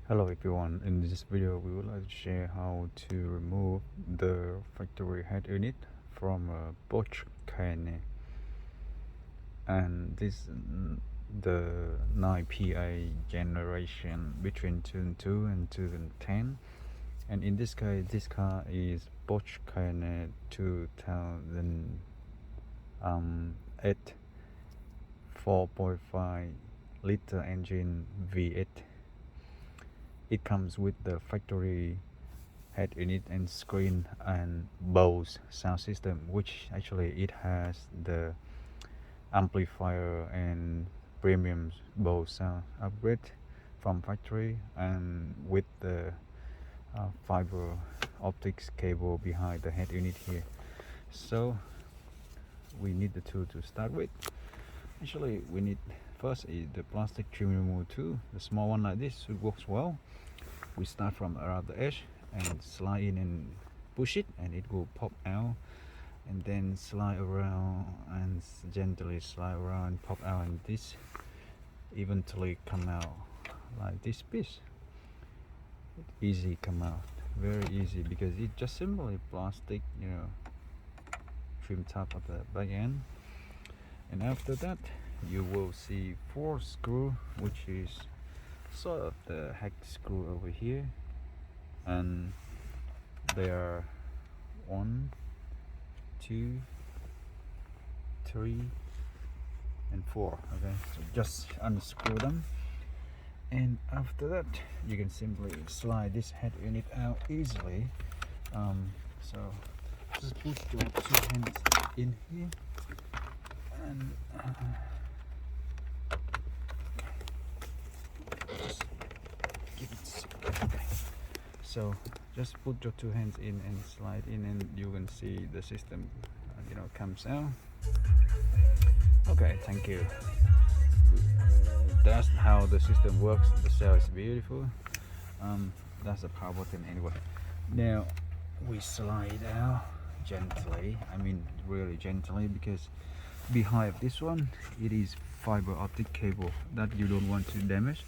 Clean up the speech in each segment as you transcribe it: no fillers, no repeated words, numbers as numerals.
Hello everyone, in this video we would like to share how to remove the factory head unit from a Porsche Cayenne, and this the 9PA generation between 2002 and 2010. And in this case, this car is Porsche Cayenne 2008 4.5 liter engine V8. It comes with the factory head unit and screen and BOSE sound system, which actually it has the amplifier and premium BOSE sound upgrade from factory, and with the fiber optics cable behind the head unit here. So we need the tool to start with. Actually, we need first is the plastic trim removal tool. The small one like this should work well. We start from around the edge and slide in and push it, and it will pop out, and then slide around and gently slide around and pop out, and this eventually come out like this piece. It easy come out, very easy, because it just simply plastic, trim top of the back end. And after that you will see 4 screw, which is sort of the hex screw over here, and there are 1, 2, 3 and 4. Okay, so just unscrew them, and after that you can simply slide this head unit out easily. So just put your 2 hands in here and so just put your 2 hands in and slide in, and you can see the system comes out. Okay, thank you. That's how the system works. The cell is beautiful. That's the power button anyway. Now we slide out gently, I mean really gently, because behind this one it is fiber optic cable that you don't want to damage.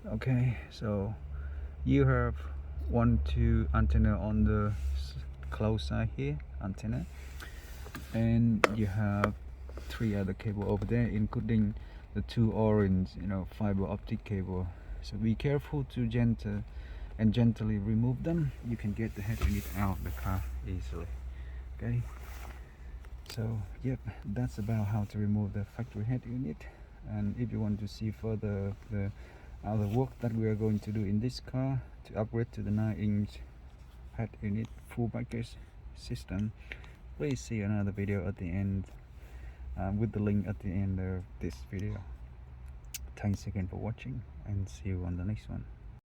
Okay, so you have 2 antenna on the close side here, antenna, and you have 3 other cable over there, including the 2 orange fiber optic cable. So be careful to gently remove them. You can get the head unit out of the car easily. Okay, so yep, that's about how to remove the factory head unit. And if you want to see further the other work that we are going to do in this car to upgrade to the 9-inch head unit full package system, please see another video at the end, with the link at the end of this video. Thanks again for watching, and see you on the next one.